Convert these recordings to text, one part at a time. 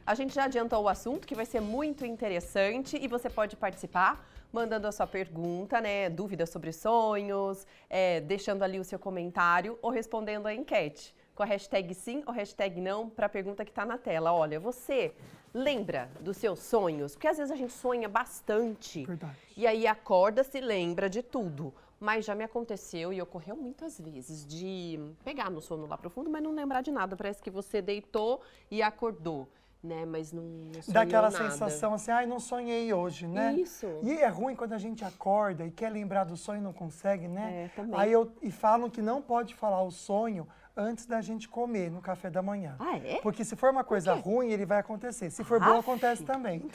A gente já adiantou o assunto, que vai ser muito interessante e você pode participar mandando a sua pergunta, né, dúvidas sobre sonhos, deixando ali o seu comentário ou respondendo a enquete com a hashtag sim ou hashtag não para a pergunta que está na tela. Olha, você lembra dos seus sonhos? Porque às vezes a gente sonha bastante. Verdade. E aí acorda, se lembra de tudo. Mas já me aconteceu e ocorreu muitas vezes de pegar no sono lá profundo, mas não lembrar de nada. Parece que você deitou e acordou, né? Mas não sonhou Dá aquela nada. sensação assim, ai, não sonhei hoje, né? Isso. E é ruim quando a gente acorda e quer lembrar do sonho e não consegue, né? Também. E falam que não pode falar o sonho antes da gente comer no café da manhã. Ah, é? Porque se for uma coisa ruim, ele vai acontecer. Se for bom, acontece também.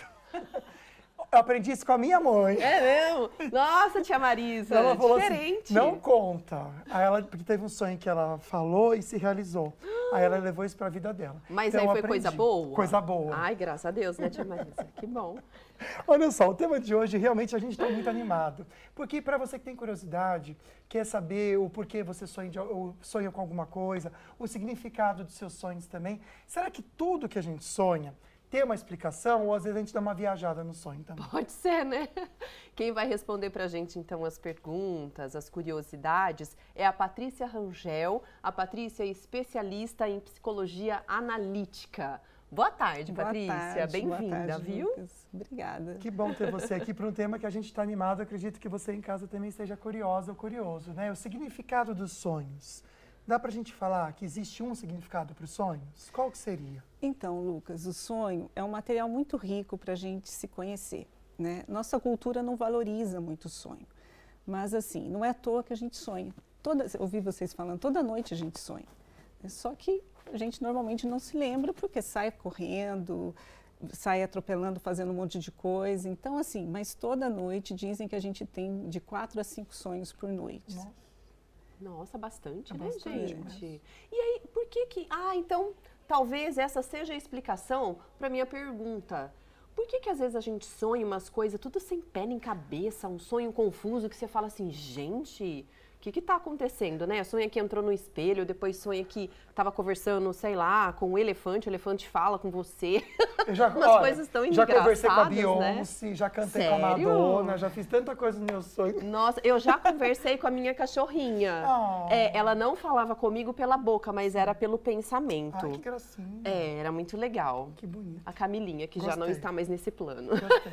Eu aprendi isso com a minha mãe. É mesmo? Nossa, tia Marisa, Ela falou diferente. assim, não conta. Porque teve um sonho que ela falou e se realizou. Aí ela levou isso para a vida dela. Mas então, aí foi aprendi. coisa boa? Coisa boa. Ai, graças a Deus, né, tia Marisa? Que bom. Olha só, o tema de hoje, realmente a gente está muito animado. Porque para você que tem curiosidade, quer saber o porquê você sonha com alguma coisa, o significado dos seus sonhos também, será que tudo que a gente sonha tem uma explicação ou às vezes a gente dá uma viajada no sonho também? Pode ser, né? Quem vai responder pra gente, então, as perguntas, as curiosidades, é a Patrícia Rangel. A Patrícia é especialista em psicologia analítica. Boa tarde, Patrícia. Bem-vinda, viu? Lucas. Obrigada. Que bom ter você aqui para um tema que a gente está animado. Acredito que você em casa também esteja curiosa ou curioso, né? O significado dos sonhos. Dá para a gente falar que existe um significado para os sonhos? Qual que seria? Então, Lucas, o sonho é um material muito rico para a gente se conhecer, né? Nossa cultura não valoriza muito o sonho, mas assim, não é à toa que a gente sonha. Ouvi vocês falando, toda noite a gente sonha. Só que a gente normalmente não se lembra porque sai correndo, sai atropelando, fazendo um monte de coisa. Então, assim, mas toda noite dizem que a gente tem de 4 a 5 sonhos por noite. Nossa, bastante, né, bastante, gente? E aí, por que que... Ah, então, talvez essa seja a explicação para minha pergunta. Por que que às vezes a gente sonha umas coisas tudo sem pé nem cabeça, um sonho confuso que você fala assim, gente... O que está acontecendo, né? Sonha que entrou no espelho, depois sonha que estava conversando, sei lá, com o elefante fala com você. Umas coisas tão engraçadas, já conversei com a Beyoncé, né? já cantei Sério? com a Madonna, já fiz tanta coisa no meu sonho. Nossa, eu já conversei com a minha cachorrinha. Oh. Ela não falava comigo pela boca, mas era pelo pensamento. Ai, que gracinha. Era muito legal. Que bonito. A Camilinha, que Gostei. já não está mais nesse plano. Gostei.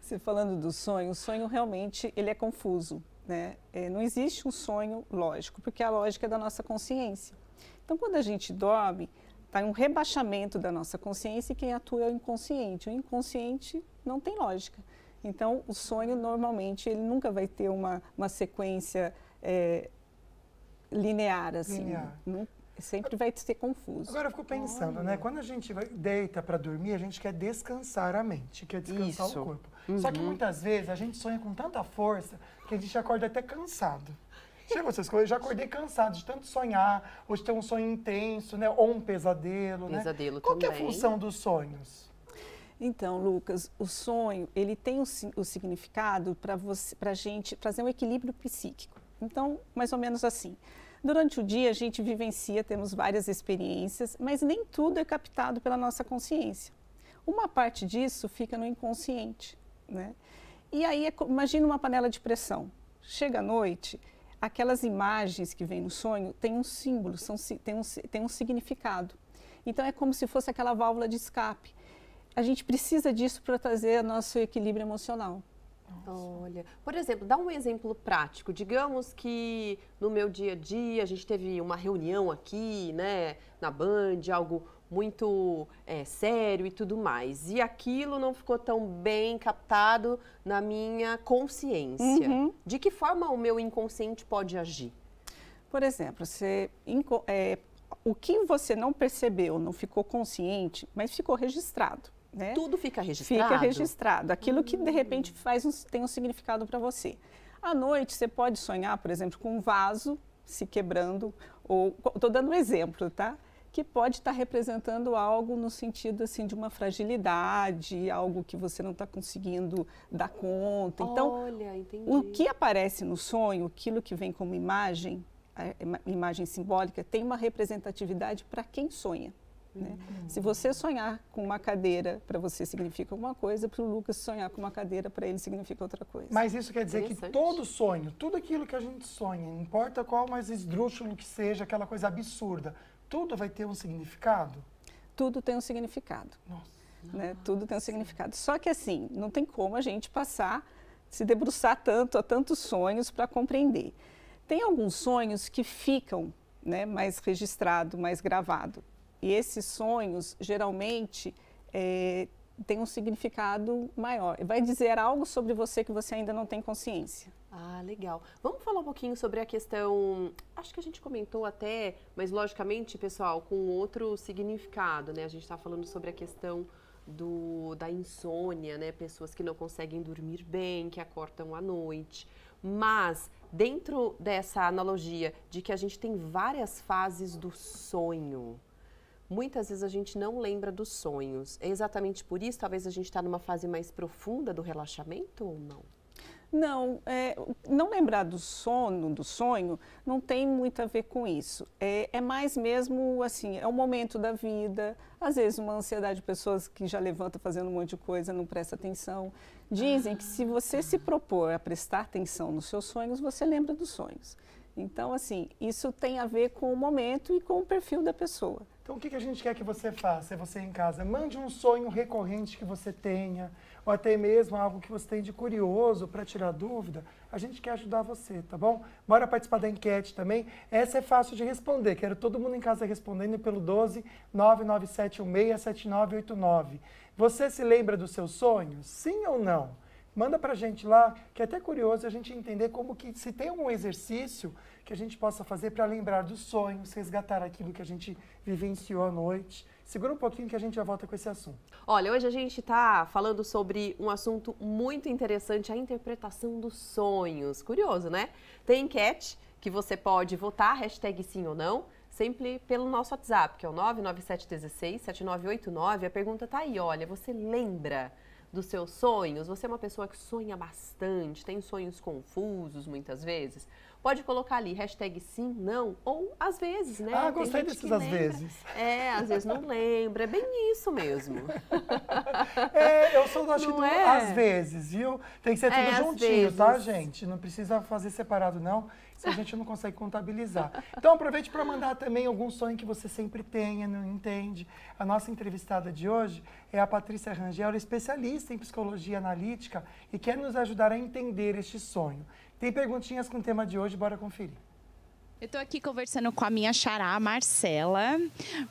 Você falando do sonho, o sonho realmente ele é confuso. Né? Não existe um sonho lógico, porque a lógica é da nossa consciência. Então, quando a gente dorme, está um rebaixamento da nossa consciência e quem atua é o inconsciente. O inconsciente não tem lógica. Então, o sonho, normalmente, ele nunca vai ter uma sequência linear, assim. Linear. Sempre vai ser confuso. Agora eu fico pensando, né? Quando a gente deita para dormir, a gente quer descansar a mente, quer descansar Isso. o corpo. Só que muitas vezes a gente sonha com tanta força que a gente acorda até cansado. Chega essas coisas, eu já acordei cansado de tanto sonhar, ou de ter um sonho intenso, né? Ou um pesadelo, né? Pesadelo Qual que é a também. função dos sonhos? Então, Lucas, o sonho, ele tem o significado para a gente trazer um equilíbrio psíquico. Então, mais ou menos assim. Durante o dia, a gente vivencia, temos várias experiências, mas nem tudo é captado pela nossa consciência. Uma parte disso fica no inconsciente, né? E aí, imagina uma panela de pressão. Chega à noite, aquelas imagens que vêm no sonho têm um símbolo, têm um significado. Então, é como se fosse aquela válvula de escape. A gente precisa disso para trazer nosso equilíbrio emocional. Olha, por exemplo, dá um exemplo prático. Digamos que no meu dia a dia a gente teve uma reunião aqui, né, na Band, algo muito sério e tudo mais. E aquilo não ficou tão bem captado na minha consciência. De que forma o meu inconsciente pode agir? Por exemplo, o que você não percebeu, não ficou consciente, mas ficou registrado. Né? Tudo fica registrado? Fica registrado. Aquilo que, de repente, tem um significado para você. À noite, você pode sonhar, por exemplo, com um vaso se quebrando, ou estou dando um exemplo, tá? Que pode estar representando algo no sentido, assim, de uma fragilidade, algo que você não está conseguindo dar conta. Então, olha, entendi. O que aparece no sonho, aquilo que vem como imagem, a imagem simbólica, tem uma representatividade para quem sonha. Né? Se você sonhar com uma cadeira, para você significa uma coisa, para o Lucas sonhar com uma cadeira, para ele significa outra coisa. Mas isso quer dizer que todo sonho, tudo aquilo que a gente sonha, não importa qual mais esdrúxulo que seja, aquela coisa absurda, tudo vai ter um significado? Tudo tem um significado. Nossa. Né? Tudo tem um significado. Só que assim, não tem como a gente se debruçar tanto a tantos sonhos para compreender. Tem alguns sonhos que ficam, né, mais registrado, mais gravado. E esses sonhos, geralmente, têm um significado maior. Vai dizer algo sobre você que você ainda não tem consciência. Ah, legal. Vamos falar um pouquinho sobre a questão, acho que a gente comentou até, mas logicamente, pessoal, com outro significado, né? A gente está falando sobre a questão da insônia, né? Pessoas que não conseguem dormir bem, que acordam à noite. Mas, dentro dessa analogia de que a gente tem várias fases do sonho, muitas vezes a gente não lembra dos sonhos. É exatamente por isso, talvez a gente está numa fase mais profunda do relaxamento ou não? Não, não lembrar do sonho, não tem muito a ver com isso. É mais mesmo, assim, é um momento da vida, às vezes uma ansiedade de pessoas que já levantam fazendo um monte de coisa, não presta atenção. Dizem que se você se propor a prestar atenção nos seus sonhos, você lembra dos sonhos. Então, assim, isso tem a ver com o momento e com o perfil da pessoa. Então, o que a gente quer que você faça, você em casa? Mande um sonho recorrente que você tenha, ou até mesmo algo que você tem de curioso para tirar dúvida. A gente quer ajudar você, tá bom? Bora participar da enquete também. Essa é fácil de responder. Quero todo mundo em casa respondendo pelo 12 99716 7989. Você se lembra dos seus sonhos? Sim ou não? Manda pra gente lá, que é até curioso a gente entender como que, se tem algum exercício que a gente possa fazer para lembrar dos sonhos, resgatar aquilo que a gente vivenciou à noite. Segura um pouquinho que a gente já volta com esse assunto. Olha, hoje a gente está falando sobre um assunto muito interessante, a interpretação dos sonhos. Curioso, né? Tem enquete que você pode votar, hashtag sim ou não, sempre pelo nosso WhatsApp, que é o 99716-7989. A pergunta tá aí, olha, você lembra dos seus sonhos? Você é uma pessoa que sonha bastante, tem sonhos confusos muitas vezes? Pode colocar ali, hashtag sim, não, ou às vezes, né? Ah, gostei desses às vezes. Às vezes não lembra, é bem isso mesmo. Eu sou acho que às vezes, viu? Tem que ser tudo juntinho, tá, gente? Não precisa fazer separado, não, se a gente não consegue contabilizar. Então, aproveite para mandar também algum sonho que você sempre tenha, não entende. A nossa entrevistada de hoje é a Patrícia Rangel, ela é especialista em psicologia analítica e quer nos ajudar a entender este sonho. Tem perguntinhas com o tema de hoje, bora conferir. Eu estou aqui conversando com a minha xará, Marcela.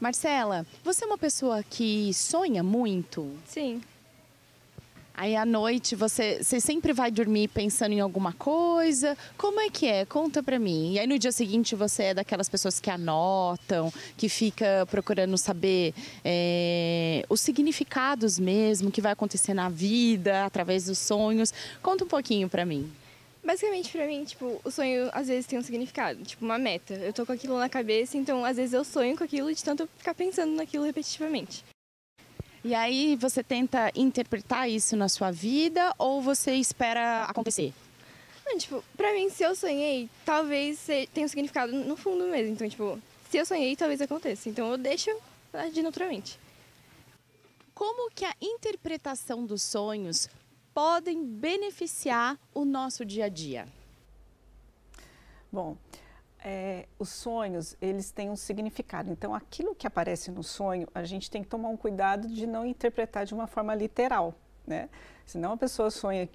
Marcela, você é uma pessoa que sonha muito? Sim. Aí à noite você sempre vai dormir pensando em alguma coisa? Como é que é? Conta pra mim. E aí no dia seguinte você é daquelas pessoas que anotam, que fica procurando saber os significados mesmo, que vai acontecer na vida, através dos sonhos. Conta um pouquinho pra mim. Basicamente, pra mim, tipo, o sonho às vezes tem um significado, tipo uma meta. Eu tô com aquilo na cabeça, então às vezes eu sonho com aquilo de tanto eu ficar pensando naquilo repetitivamente. E aí você tenta interpretar isso na sua vida ou você espera acontecer? Não, tipo, pra mim, se eu sonhei, talvez tenha um significado no fundo mesmo. Então, tipo, se eu sonhei, talvez aconteça. Então eu deixo agir naturalmente. Como que a interpretação dos sonhos podem beneficiar o nosso dia a dia? Bom, os sonhos, eles têm um significado. Então, aquilo que aparece no sonho, a gente tem que tomar um cuidado de não interpretar de uma forma literal, né? Senão a pessoa sonha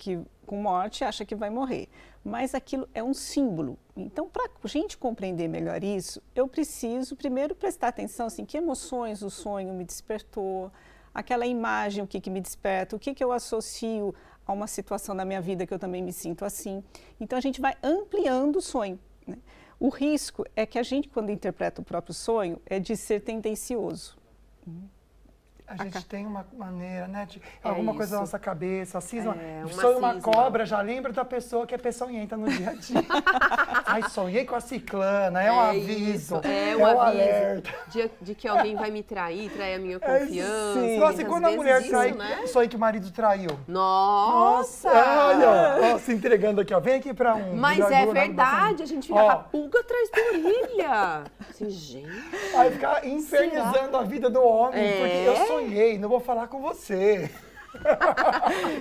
com morte e acha que vai morrer. Mas aquilo é um símbolo. Então, para a gente compreender melhor isso, eu preciso primeiro prestar atenção, assim, que emoções o sonho me despertou, aquela imagem, o que me desperta, o que eu associo a uma situação da minha vida que eu também me sinto assim. Então, a gente vai ampliando o sonho, né? O risco é que a gente, quando interpreta o próprio sonho, é de ser tendencioso. A gente tem uma maneira, né? De alguma coisa na nossa cabeça, sonha uma cisma. cobra, já lembra da pessoa que é peçonhenta no dia a dia. Ai, sonhei com a ciclana, é um aviso, isso, é um aviso alerta. de que alguém vai me trair a minha confiança. sim. Nossa, e Às quando a vezes mulher isso, trai, né? sonha que o marido traiu? Nossa! Olha, ó, se entregando aqui, ó. Vem aqui pra um. Mas melhor é do- verdade, a gente fica com a pulga atrás da orelha. Assim, gente... Aí ficar infernizando a vida do homem, porque eu sonhei, não vou falar com você.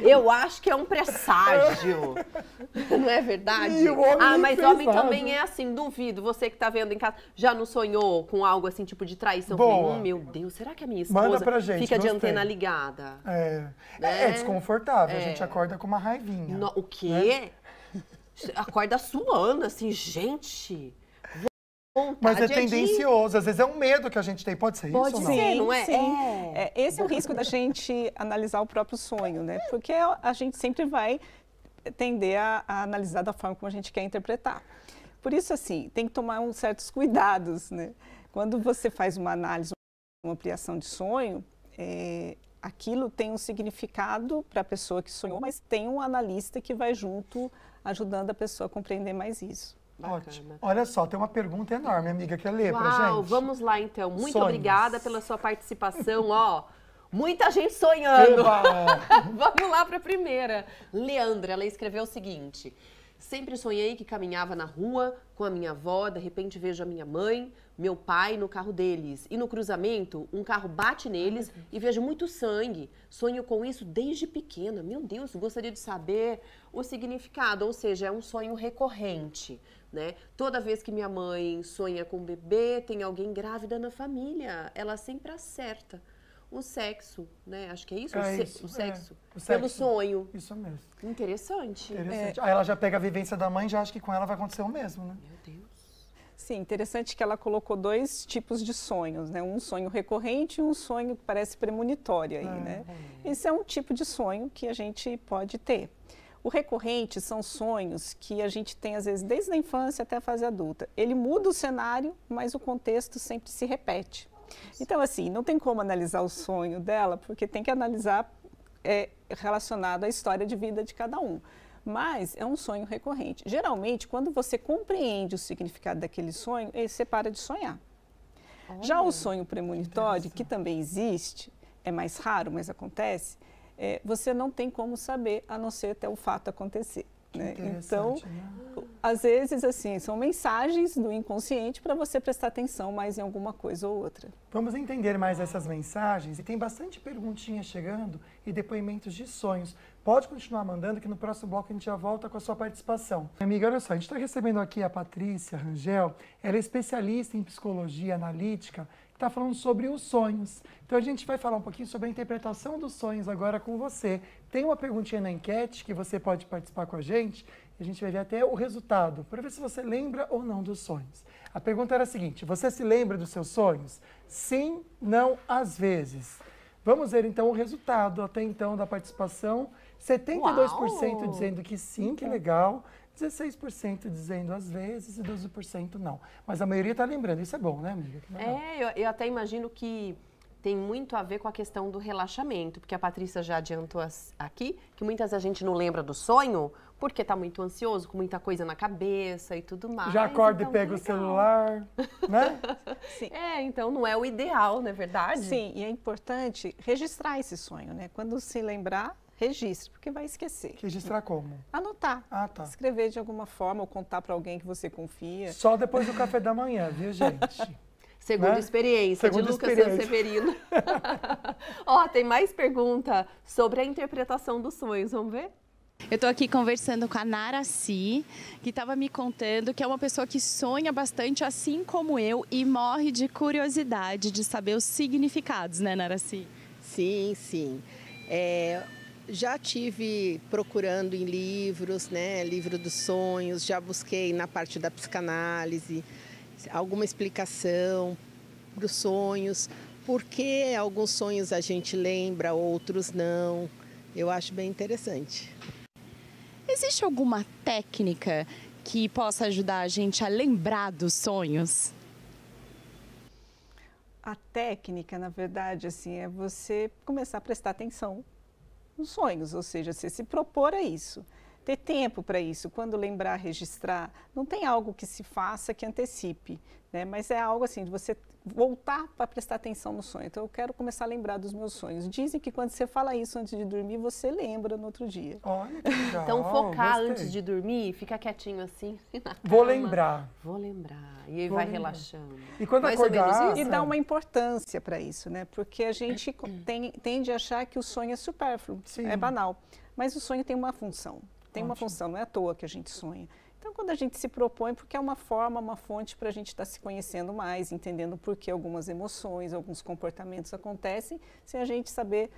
Eu acho que é um presságio. Não é verdade? E o homem nem mas fez homem nada. também é assim, duvido. Você que tá vendo em casa, já não sonhou com algo assim, tipo de traição? Boa. Falei, meu Deus, será que a minha Manda esposa pra gente, fica de gostei. antena ligada? É desconfortável, a gente acorda com uma raivinha. O quê? Acorda suando, assim, gente... Mas é vontade de- tendencioso, às vezes é um medo que a gente tem, pode ser Pode isso ou não? ser. não é? Sim. Esse é o risco da gente analisar o próprio sonho, né? Porque a gente sempre vai tender a analisar da forma como a gente quer interpretar. Por isso, assim, tem que tomar certos cuidados, né? Quando você faz uma análise, uma ampliação de sonho, aquilo tem um significado para a pessoa que sonhou, mas tem um analista que vai junto, ajudando a pessoa a compreender mais isso. Ótimo. Olha só, tem uma pergunta enorme, amiga, quer ler pra Uau, gente? vamos lá então. Muito Sonhos. obrigada pela sua participação, ó. Muita gente sonhando. Eba! Vamos lá para a primeira. Leandra, ela escreveu o seguinte: sempre sonhei que caminhava na rua com a minha avó, de repente vejo a minha mãe, meu pai no carro deles. E no cruzamento, um carro bate neles e vejo muito sangue. Sonho com isso desde pequena. Meu Deus, gostaria de saber o significado. Ou seja, é um sonho recorrente, né? Toda vez que minha mãe sonha com um bebê, tem alguém grávida na família. Ela sempre acerta. O sexo, né? Acho que é isso? O sexo. Pelo sonho. Isso mesmo. Interessante. Aí ela já pega a vivência da mãe e já acha que com ela vai acontecer o mesmo, né? Meu Deus. Sim, interessante que ela colocou 2 tipos de sonhos, né? Um sonho recorrente e um sonho que parece premonitório aí, né? Esse é um tipo de sonho que a gente pode ter. O recorrente são sonhos que a gente tem, às vezes, desde a infância até a fase adulta. Ele muda o cenário, mas o contexto sempre se repete. Então, assim, não tem como analisar o sonho dela, porque tem que analisar relacionado à história de vida de cada um. Mas é um sonho recorrente. Geralmente, quando você compreende o significado daquele sonho, você para de sonhar. Já o sonho premonitório, que também existe, é mais raro, mas acontece, você não tem como saber, a não ser até o fato acontecer. Né? Então, às vezes, assim, são mensagens do inconsciente para você prestar atenção mais em alguma coisa ou outra. Vamos entender mais essas mensagens e tem bastante perguntinhas chegando e depoimentos de sonhos. Pode continuar mandando que no próximo bloco a gente já volta com a sua participação. Amiga, olha só, a gente está recebendo aqui a Patrícia Rangel, ela é especialista em psicologia analítica, que está falando sobre os sonhos. Então a gente vai falar um pouquinho sobre a interpretação dos sonhos agora com você. Tem uma perguntinha na enquete que você pode participar com a gente e a gente vai ver até o resultado, para ver se você lembra ou não dos sonhos. A pergunta era a seguinte: você se lembra dos seus sonhos? Sim, não, às vezes. Vamos ver então o resultado até então da participação. 72% Uau! dizendo que sim, que legal. 16% dizendo às vezes e 12% não. Mas a maioria está lembrando. Isso é bom, né, amiga? Eu até imagino que tem muito a ver com a questão do relaxamento, porque a Patrícia já adiantou aqui que muitas vezes a gente não lembra do sonho porque está muito ansioso, com muita coisa na cabeça e tudo mais. Já acorda então, e pega o celular, né? Sim. Então não é o ideal, não é verdade? Sim, e é importante registrar esse sonho, né? Quando se lembrar, registre, porque vai esquecer. Registrar como? Anotar. Ah, tá. Escrever de alguma forma ou contar para alguém que você confia. Só depois do café da manhã, viu, gente? Segundo Né? experiência Segundo de Lucas experiência. Severino. Ó, tem mais pergunta sobre a interpretação dos sonhos, vamos ver? Eu estou aqui conversando com a Naraci, que estava me contando que é uma pessoa que sonha bastante, assim como eu, e morre de curiosidade de saber os significados, né, Naraci? Sim, sim. Já tive procurando em livros, né, livro dos sonhos, já busquei na parte da psicanálise alguma explicação para os sonhos, por que alguns sonhos a gente lembra, outros não. Eu acho bem interessante. Existe alguma técnica que possa ajudar a gente a lembrar dos sonhos? A técnica, na verdade, assim, é você começar a prestar atenção nos sonhos, ou seja, você se propor a isso. ter tempo para isso. Quando lembrar, registrar, não tem algo que se faça que antecipe, né? Mas é algo assim, de você voltar para prestar atenção no sonho. Então, eu quero começar a lembrar dos meus sonhos. Dizem que quando você fala isso antes de dormir, você lembra no outro dia. Olha que legal. Então, focar gostei. antes de dormir, fica quietinho assim. Na Vou cama. lembrar. Vou lembrar. E aí Vou vai lembrar. relaxando. E quando Mais ou acordar... menos E isso? dá uma importância para isso, né? Porque a gente tende a achar que o sonho é supérfluo, Sim. é banal. Mas o sonho tem uma função. Tem uma Ótimo. função, não é à toa que a gente sonha. Então, quando a gente se propõe, porque é uma forma, uma fonte para a gente estar se conhecendo mais, entendendo por que algumas emoções, alguns comportamentos acontecem, sem a gente saber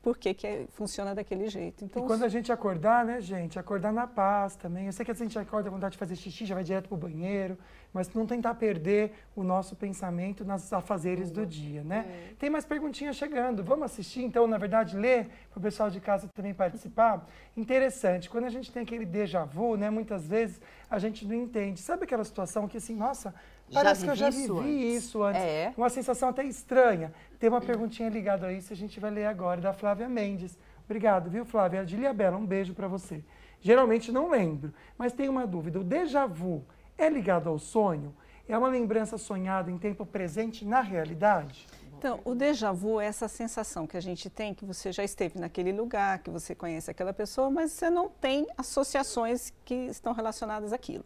por que funciona daquele jeito. Então, E quando a gente acordar, né, gente? Acordar na paz também. Eu sei que a gente acorda com vontade de fazer xixi, já vai direto pro banheiro, mas não tentar perder o nosso pensamento nos afazeres do dia, né? Tem mais perguntinhas chegando. Vamos assistir, então, na verdade, ler para o pessoal de casa também participar? Interessante. Quando a gente tem aquele déjà vu, né, muitas vezes a gente não entende. Sabe aquela situação que assim, nossa, parece que eu já vivi isso antes. É. Uma sensação até estranha. Tem uma perguntinha ligada a isso, a gente vai ler agora, da Flávia Mendes. Obrigado, viu, Flávia? De Ilhabela, um beijo para você. Geralmente não lembro, mas tenho uma dúvida. O déjà vu é ligado ao sonho? É uma lembrança sonhada em tempo presente na realidade? Então, o déjà vu é essa sensação que a gente tem, que você já esteve naquele lugar, que você conhece aquela pessoa, mas você não tem associações que estão relacionadas àquilo.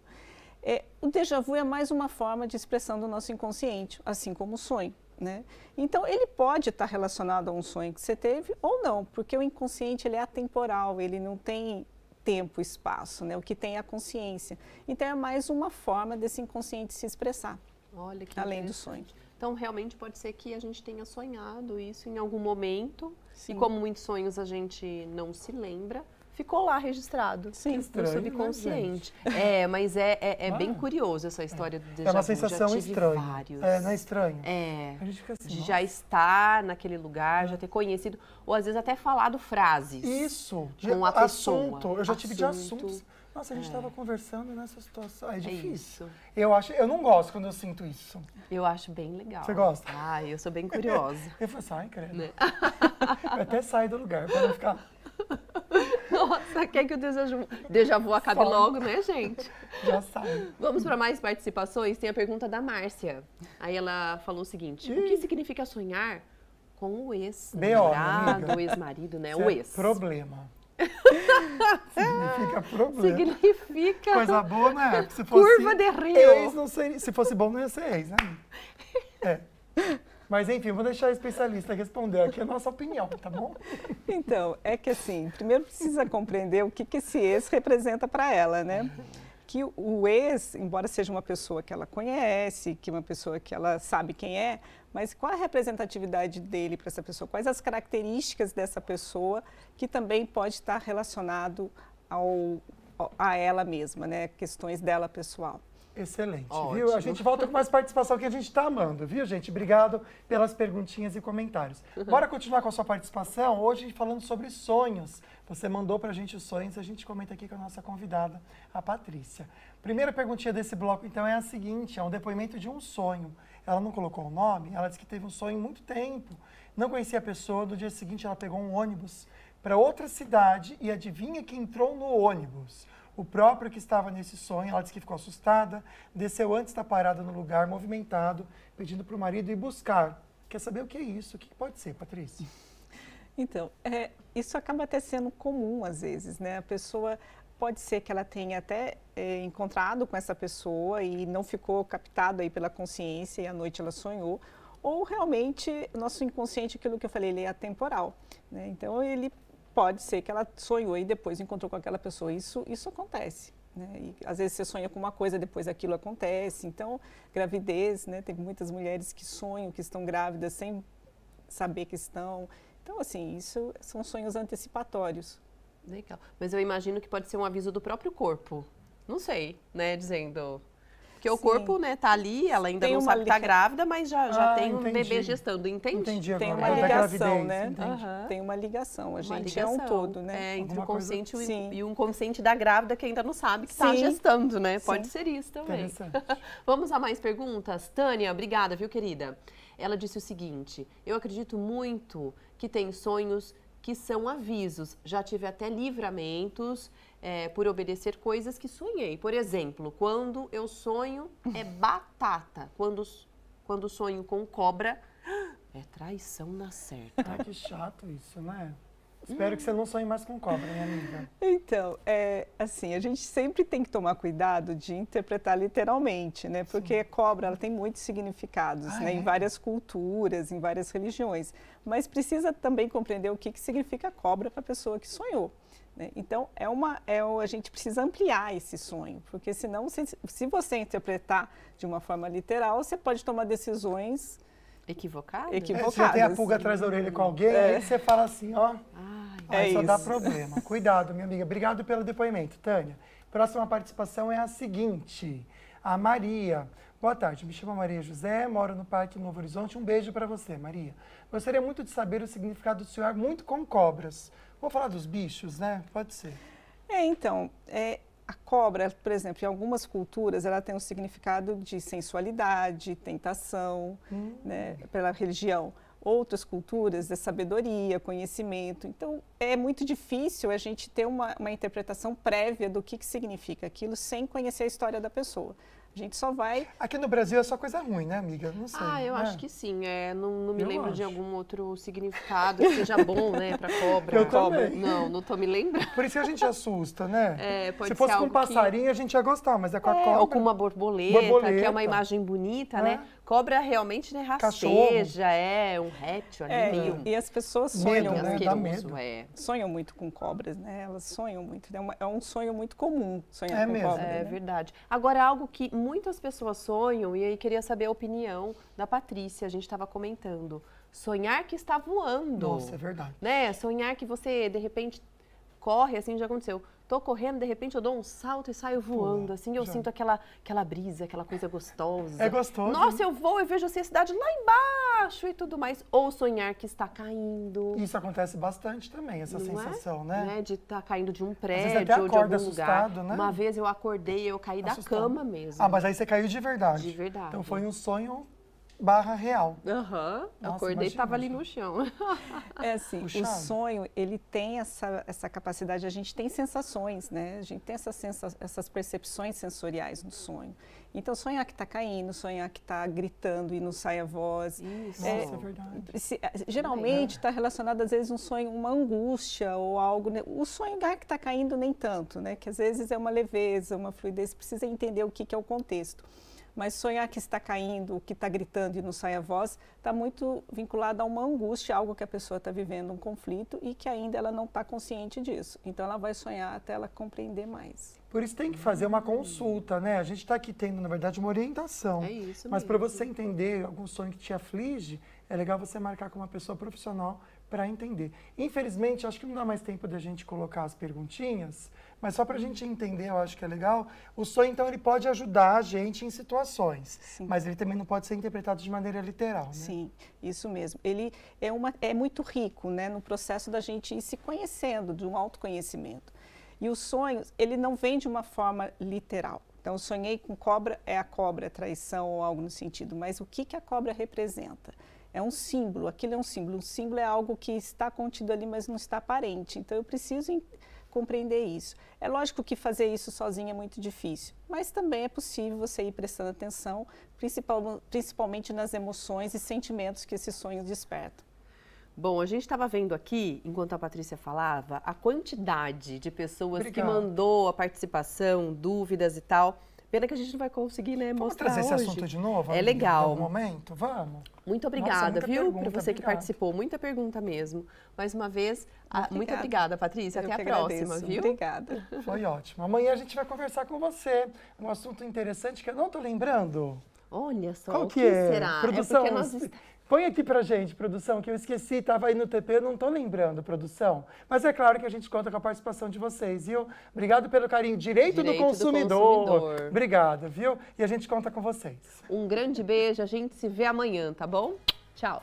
O déjà vu é mais uma forma de expressão do nosso inconsciente, assim como o sonho, né? Então, ele pode estar relacionado a um sonho que você teve ou não, porque o inconsciente ele é atemporal, ele não tem tempo e espaço, né? O que tem é a consciência. Então, é mais uma forma desse inconsciente se expressar, Olha que além do interessante. sonho. Então, realmente pode ser que a gente tenha sonhado isso em algum momento. Sim. E como muitos sonhos a gente não se lembra, ficou lá registrado Sim. no Estranho, subconsciente. Mas é bem curioso essa história do déjà vu. É uma sensação já tive estranha. vários. É, não é estranho? É. A gente fica assim, De nossa. já estar naquele lugar, já ter conhecido, ou às vezes até falado frases. Isso, Com a pessoa. assunto. Eu já tive de Assunto. assuntos. Nossa, a gente estava conversando nessa situação. É É difícil. isso. Eu não gosto quando eu sinto isso. Eu acho bem legal. Você gosta? Ah, eu sou bem curiosa. Eu falo assim, ai, credo. Né? Eu até saio do lugar para não ficar. Nossa, quer que o déjà vu acabe Fala. logo, né, gente? Já saio. Vamos para mais participações? Tem a pergunta da Márcia. Aí ela falou o seguinte: o que significa sonhar com o ex-namorado, o ex-marido, né? O ex. Problema. Significa problema. Significa Coisa boa, né? Se fosse curva de rio. ex, não seria, se fosse bom, não ia ser ex, né? É. Mas enfim, vou deixar a especialista responder aqui a nossa opinião, tá bom? Então, é que assim, primeiro precisa compreender o que esse ex representa para ela, né? Que o ex, embora seja uma pessoa que ela conhece, que uma pessoa que ela sabe quem é, mas qual a representatividade dele para essa pessoa? Quais as características dessa pessoa que também pode estar relacionado a ela mesma, né? Questões dela pessoal. Excelente, Ótimo. viu? A gente volta com mais participação que a gente está amando, viu, gente? Obrigado pelas perguntinhas e comentários. Bora continuar com a sua participação, hoje falando sobre sonhos. Você mandou pra gente os sonhos, a gente comenta aqui com a nossa convidada, a Patrícia. Primeira perguntinha desse bloco, então, é a seguinte, é um depoimento de um sonho. Ela não colocou o nome, ela disse que teve um sonho há muito tempo, não conhecia a pessoa, no dia seguinte ela pegou um ônibus para outra cidade e adivinha quem entrou no ônibus? O próprio que estava nesse sonho, ela disse que ficou assustada, desceu antes da parada no lugar, movimentado, pedindo para o marido ir buscar. Quer saber o que é isso? O que pode ser, Patrícia? Então, isso acaba até sendo comum às vezes, né? A pessoa pode ser que ela tenha até encontrado com essa pessoa e não ficou captado aí pela consciência e à noite ela sonhou, ou realmente o nosso inconsciente, aquilo que eu falei, ele é atemporal, né? Então, ele pode ser que ela sonhou e depois encontrou com aquela pessoa. Isso acontece, né? E, às vezes você sonha com uma coisa, depois aquilo acontece. Então, gravidez, né? Tem muitas mulheres que sonham que estão grávidas sem saber que estão. Então, assim, isso são sonhos antecipatórios. Legal. Mas eu imagino que pode ser um aviso do próprio corpo. Não sei, né? Dizendo... Porque o Sim. corpo, né, tá ali, ela ainda Tem não uma sabe que tá grávida, mas já tem um entendi. bebê gestando, entende? Entendi agora. Tem uma da ligação, gravidez, né? entendi. Aham. Tem uma ligação. A Uma gente é um ligação. todo, né? É, entre Alguma o consciente coisa- Sim. e o inconsciente da grávida que ainda não sabe que está Sim. gestando, né? Pode Sim. ser isso também. Interessante. Vamos a mais perguntas? Tânia, obrigada, viu, querida? Ela disse o seguinte: eu acredito muito que tem sonhos que são avisos. Já tive até livramentos por obedecer coisas que sonhei. Por exemplo, quando eu sonho é batata. Quando sonho com cobra, é traição na certa. Ai, que chato isso, né? Espero que você não sonhe mais com cobra, minha amiga. Então, assim, a gente sempre tem que tomar cuidado de interpretar literalmente, né? Porque a cobra, ela tem muitos significados, né? Em várias culturas, em várias religiões. Mas precisa também compreender o que significa cobra para a pessoa que sonhou. Né? Então, a gente precisa ampliar esse sonho, porque senão, se você interpretar de uma forma literal, você pode tomar decisões equivocadas. Você já tem a pulga atrás da orelha com alguém, aí você fala assim, ó, aí só dá problema. Cuidado, minha amiga. Obrigado pelo depoimento, Tânia. Próxima participação é a seguinte, a Maria. Boa tarde, me chamo Maria José, moro no Parque Novo Horizonte. Um beijo para você, Maria. Gostaria muito de saber o significado do sonhar muito com cobras. Vou falar dos bichos, né? Pode ser. Então, a cobra, por exemplo, em algumas culturas, ela tem um significado de sensualidade, tentação, né, pela religião. Outras culturas é sabedoria, conhecimento. Então, é muito difícil a gente ter uma interpretação prévia do que significa aquilo sem conhecer a história da pessoa. A gente só vai... Aqui no Brasil é só coisa ruim, né, amiga? Não sei. Eu acho que sim. Não me lembro de algum outro significado que seja bom, né, pra cobra. Eu também. Não tô me lembrando. Por isso que a gente assusta, né? Pode Se fosse ser com um passarinho, a gente ia gostar, mas é com a cobra... Ou com uma borboleta, que é uma imagem bonita, né? Cobra realmente, né, rasteja, um réptil ali meio... E as pessoas sonham, né? Dá medo. Sonham muito com cobras, né? Elas sonham muito. É um sonho muito comum sonhar com cobra. É verdade. Agora, algo que muitas pessoas sonham, e aí queria saber a opinião da Patrícia, a gente estava comentando. Sonhar que está voando. Nossa, é verdade. Né? Sonhar que você, de repente, corre, assim, já aconteceu. Tô correndo, de repente eu dou um salto e saio voando, assim, eu sinto aquela brisa, aquela coisa gostosa. É gostoso. Nossa, eu vou e vejo assim, a cidade lá embaixo e tudo mais. Ou sonhar que está caindo. Isso acontece bastante também, essa sensação, né? De estar caindo de um Às vezes prédio até ou de algum assustado, lugar. né? Uma vez eu acordei, eu caí da cama mesmo. Mas aí você caiu de verdade. De verdade. Então foi um sonho /real. Eu acordei e estava ali no chão. É assim, o sonho, ele tem essa capacidade, a gente tem sensações, né? A gente tem essas percepções sensoriais no sonho. Então, sonhar que está caindo, sonhar que está gritando e não sai a voz. Isso, é verdade. Geralmente está relacionado, às vezes, um sonho, uma angústia ou algo. Né? O sonho que está caindo, nem tanto, né? Que às vezes é uma leveza, uma fluidez, precisa entender o que é o contexto. Mas sonhar que está caindo, que está gritando e não sai a voz, está muito vinculado a uma angústia, algo que a pessoa está vivendo, um conflito, e que ainda ela não está consciente disso. Então, ela vai sonhar até ela compreender mais. Por isso tem que fazer uma consulta, né? A gente está aqui tendo, na verdade, uma orientação. É isso Mas mesmo. para você entender algum sonho que te aflige, é legal você marcar com uma pessoa profissional para entender. Infelizmente, acho que não dá mais tempo da gente colocar as perguntinhas, mas só para a gente entender, eu acho que é legal. O sonho, então, ele pode ajudar a gente em situações, mas ele também não pode ser interpretado de maneira literal, né? Sim, isso mesmo. Ele é muito rico, né, no processo da gente ir se conhecendo, de um autoconhecimento. E o sonho, ele não vem de uma forma literal. Então, eu sonhei com cobra, é traição ou algo no sentido, mas o que a cobra representa? É um símbolo, aquilo é um símbolo. Um símbolo é algo que está contido ali, mas não está aparente. Então, eu preciso compreender isso. É lógico que fazer isso sozinho é muito difícil, mas também é possível você ir prestando atenção, principalmente nas emoções e sentimentos que esses sonhos despertam. Bom, a gente estava vendo aqui, enquanto a Patrícia falava, a quantidade de pessoas que mandou a participação, dúvidas e tal. Pena que a gente não vai conseguir, né, mostrar hoje. Vamos trazer esse assunto de novo? É legal. Em algum momento? Vamos. Muito obrigada, Nossa, viu, para você que participou. Muita pergunta mesmo. Mais uma vez, muito obrigada, Patrícia. Até a próxima, viu? Obrigada. Foi ótimo. Amanhã a gente vai conversar com você. Um assunto interessante que eu não estou lembrando. Olha só, qual o que é? será? Produção, é porque põe aqui pra gente, produção, que eu esqueci, estava aí no TP, eu não estou lembrando, produção. Mas é claro que a gente conta com a participação de vocês, viu? Obrigado pelo carinho. Direito do consumidor. Obrigada, viu? E a gente conta com vocês. Um grande beijo, a gente se vê amanhã, tá bom? Tchau.